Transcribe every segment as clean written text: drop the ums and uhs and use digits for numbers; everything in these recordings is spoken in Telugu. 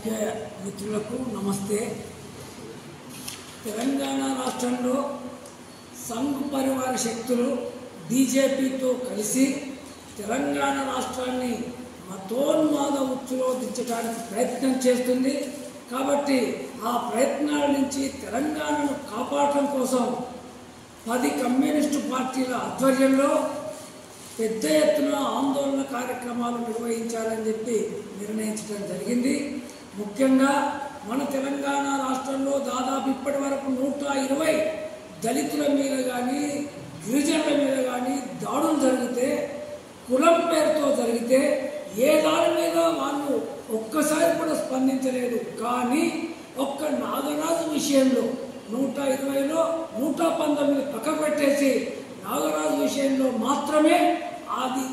పాత్రికేయ మిత్రులకు నమస్తే. తెలంగాణ రాష్ట్రంలో సంఘ్ పరివార శక్తులు బీజేపీతో కలిసి తెలంగాణ రాష్ట్రాన్ని మతోన్మాద ఉచ్చులో దించడానికి ప్రయత్నం చేస్తుంది. కాబట్టి ఆ ప్రయత్నాల నుంచి తెలంగాణను కాపాడటం కోసం 10 కమ్యూనిస్టు పార్టీల ఆధ్వర్యంలో పెద్ద ఎత్తున ఆందోళన కార్యక్రమాలు నిర్వహించాలని చెప్పి నిర్ణయించడం జరిగింది. ముఖ్యంగా మన తెలంగాణ రాష్ట్రంలో దాదాపు ఇప్పటి వరకు 120 దళితుల మీద కానీ గిరిజనుల మీద కానీ దాడులు జరిగితే, కులం పేరుతో జరిగితే ఏ దాని మీద వాళ్ళు ఒక్కసారి కూడా స్పందించలేదు. కానీ ఒక్క నాగరాజు విషయంలో 120లో 119 పక్కకు పెట్టేసి నాగరాజు విషయంలో మాత్రమే అది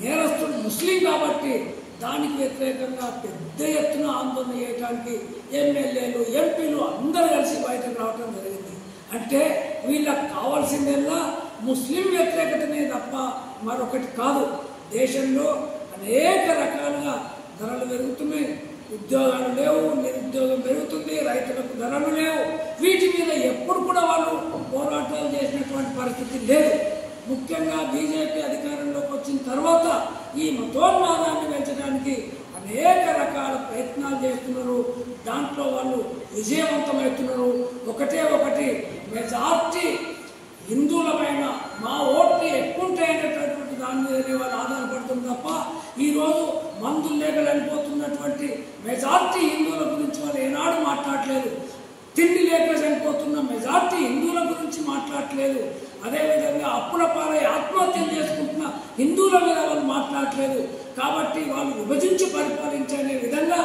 నేరస్తుడు ముస్లిం కాబట్టి దానికి వ్యతిరేకంగా పెద్ద ఎత్తున ఆందోళన చేయడానికి ఎమ్మెల్యేలు ఎంపీలు అందరూ కలిసి బయటకు రావడం జరిగింది. అంటే వీళ్ళకి కావాల్సిందల్లా ముస్లిం వ్యతిరేకతనే తప్ప మరొకటి కాదు. దేశంలో అనేక రకాలుగా ధరలు పెరుగుతున్నాయి, ఉద్యోగాలు లేవు, నిరుద్యోగం పెరుగుతుంది, రైతులకు ధరలు లేవు. వీటి మీద ఎప్పుడు కూడా వాళ్ళు పోరాటాలు చేసినటువంటి పరిస్థితి లేదు. ముఖ్యంగా బీజేపీ అధికారంలోకి వచ్చిన తర్వాత ఈ మతోన్మాదాన్ని పెంచడానికి అనేక రకాల ప్రయత్నాలు చేస్తున్నారు. దాంట్లో వాళ్ళు విజయవంతమవుతున్నారు. ఒకటి మెజార్టీ హిందువులమైన మా ఓట్లు ఎక్కువ ఉంటాయనేటటువంటి దాని మీదనే వాళ్ళు ఆధారపడుతుంది తప్ప ఈరోజు మందులు లేక చనిపోతున్నటువంటి మెజార్టీ హిందువుల గురించి వాళ్ళు ఏనాడు మాట్లాడలేదు. తిండి లేక చనిపోతున్న మెజార్టీ హిందువుల గురించి మాట్లాడలేదు. అదేవిధంగా అప్పుల పాలై ఆత్మహత్యలు చేసుకుంటున్న హిందువుల మీద వాళ్ళు మాట్లాడలేదు. కాబట్టి వాళ్ళు విభజించి పరిపాలించే విధంగా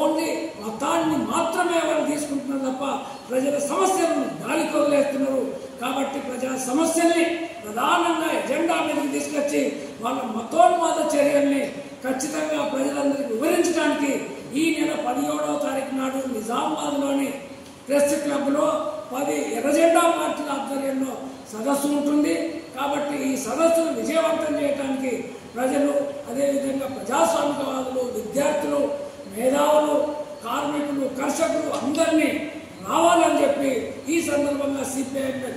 ఓన్లీ మతాన్ని మాత్రమే వాళ్ళు తీసుకుంటున్నారు తప్ప ప్రజల సమస్యలను గాలికి వదిలేస్తున్నారు. కాబట్టి ప్రజల సమస్యల్ని ప్రధానంగా ఎజెండా మీదకి తీసుకొచ్చి వాళ్ళ మతోన్మాద చర్యల్ని ఖచ్చితంగా ప్రజలందరికీ వివరించడానికి ఈ నెల 17వ తారీఖు నాడు నిజామాబాద్లోని ప్రెస్ క్లబ్లో 10 ఎర్రజెండా పార్టీల ఆధ్వర్యంలో సదస్సు ఉంటుంది. కాబట్టి ఈ సదస్సును విజయవంతం చేయడానికి ప్రజలు, అదేవిధంగా ప్రజాస్వామికవాదులు, విద్యార్థులు, మేధావులు, కార్మికులు, కర్షకులు అందరినీ రావాలని చెప్పి ఈ సందర్భంగా సిపిఐఎం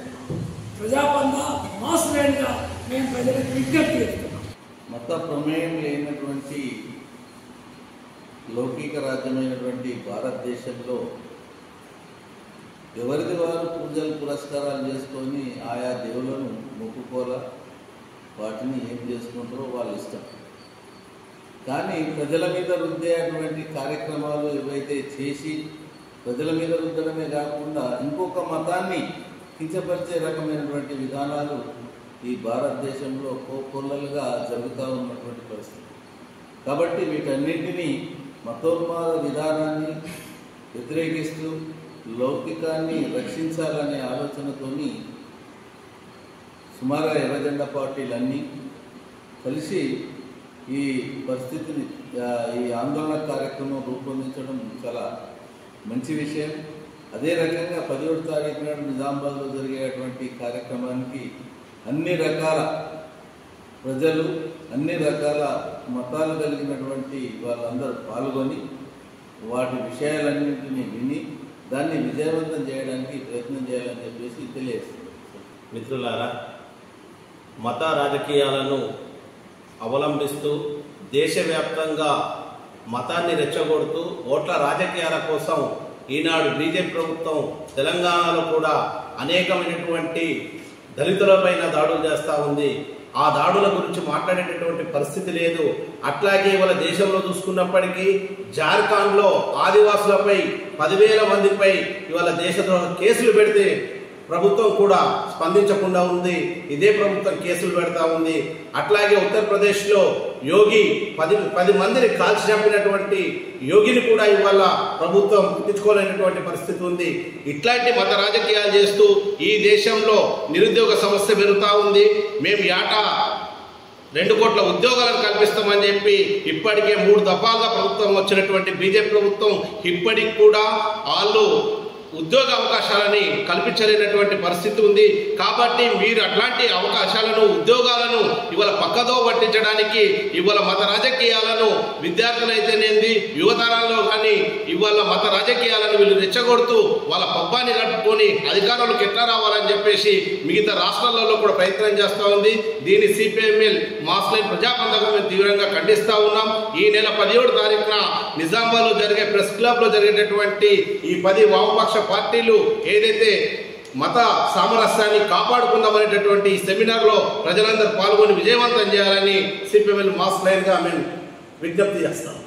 ప్రజాబంధ మాస్ ర్యాలీగా మేము ప్రజలకు విజ్ఞప్తి చేస్తున్నాం. మత ప్రమేయం లేనటువంటి లౌకిక రాజ్యమైనటువంటి భారతదేశంలో ఎవరిది వారు పూజలు పురస్కారాలు చేసుకొని ఆయా దేవులను మొక్కుకోరా, వాటిని ఏం చేసుకుంటారో వాళ్ళ ఇష్టం. కానీ ప్రజల మీద రుద్దేటువంటి కార్యక్రమాలు ఏవైతే చేసి ప్రజల మీద రుద్దడమే కాకుండా ఇంకొక మతాన్ని కించపరిచే రకమైనటువంటి విధానాలు ఈ భారతదేశంలో కోకొల్లలుగా జరుగుతూ ఉన్నటువంటి పరిస్థితి. కాబట్టి వీటన్నింటినీ మతోన్మాద విధానాన్ని వ్యతిరేకిస్తూ లౌకికాన్ని రక్షించాలనే ఆలోచనతోని సుమారుగా ఎర్రజెండా పార్టీలన్నీ కలిసి ఈ పరిస్థితిని, ఈ ఆందోళన కార్యక్రమం రూపొందించడం చాలా మంచి విషయం. అదే రకంగా 17వ తారీఖు నాడు నిజామాబాద్లో జరిగేటువంటి కార్యక్రమానికి అన్ని రకాల ప్రజలు, అన్ని రకాల మతాలు కలిగినటువంటి వాళ్ళందరూ పాల్గొని వాటి విషయాలన్నింటినీ విని దాన్ని విజయవంతం చేయడానికి ప్రయత్నం చేయాలని చెప్పేసి తెలియజేస్తుంది. మిత్రులారా, మత రాజకీయాలను అవలంబిస్తూ దేశవ్యాప్తంగా మతాన్ని రెచ్చగొడుతూ ఓట్ల రాజకీయాల కోసం ఈనాడు బీజేపీ ప్రభుత్వం తెలంగాణలో కూడా అనేకమైనటువంటి దళితులపైన దాడులు చేస్తూ ఉంది. ఆ దాడుల గురించి మాట్లాడేటటువంటి పరిస్థితి లేదు. అట్లాగే ఇవాళ దేశంలో చూసుకున్నప్పటికీ జార్ఖండ్లో ఆదివాసులపై 10,000 మందిపై ఇవాళ దేశద్రోహ కేసులు పెడితే ప్రభుత్వం కూడా స్పందించకుండా ఉంది. ఇదే ప్రభుత్వం కేసులు పెడతా ఉంది. అట్లాగే ఉత్తరప్రదేశ్లో యోగి 10 మందిని కాల్చి చంపినటువంటి యోగిని కూడా ఇవాళ ప్రభుత్వం గుర్తించుకోలేనటువంటి పరిస్థితి ఉంది. ఇట్లాంటి మత రాజకీయాలు చేస్తూ ఈ దేశంలో నిరుద్యోగ సమస్య పెరుగుతూ ఉంది. మేము ఏటా 2 కోట్ల ఉద్యోగాలను కల్పిస్తామని చెప్పి ఇప్పటికే 3 దఫాలుగా ప్రభుత్వం వచ్చినటువంటి బీజేపీ ప్రభుత్వం ఇప్పటికి కూడా వాళ్ళు ఉద్యోగ అవకాశాలని కల్పించలేనటువంటి పరిస్థితి ఉంది. కాబట్టి మీరు అట్లాంటి అవకాశాలను, ఉద్యోగాలను ఇవాళ పక్కదో పట్టించడానికి ఇవాళ మత రాజకీయాలను విద్యార్థులైతేనేది యువతరాల్లో కానీ ఇవాళ మత రాజకీయాలను వీళ్ళు రెచ్చగొడుతూ వాళ్ళ పబ్బాన్ని నడుపుకొని అధికారంలోకి ఎట్లా రావాలని చెప్పేసి మిగతా రాష్ట్రాలలో కూడా ప్రయత్నం చేస్తూ ఉంది. దీన్ని సిపిఎంఎల్ మాస్లైన్ ప్రజాబంధకం మేము తీవ్రంగా ఖండిస్తూ ఉన్నాం. ఈ నెల 17వ తారీఖున నిజామాబాద్లో జరిగే ప్రెస్ క్లబ్లో జరిగేటటువంటి ఈ 10 వామపక్ష పార్టీలు ఏదైతే మత సామరస్యాన్ని కాపాడుకుందామనేటటువంటి ఈ సెమినార్లో ప్రజలందరూ పాల్గొని విజయవంతం చేయాలని సిపిఎంఎల్ మాస్ లైన్గా మేము విజ్ఞప్తి చేస్తాం.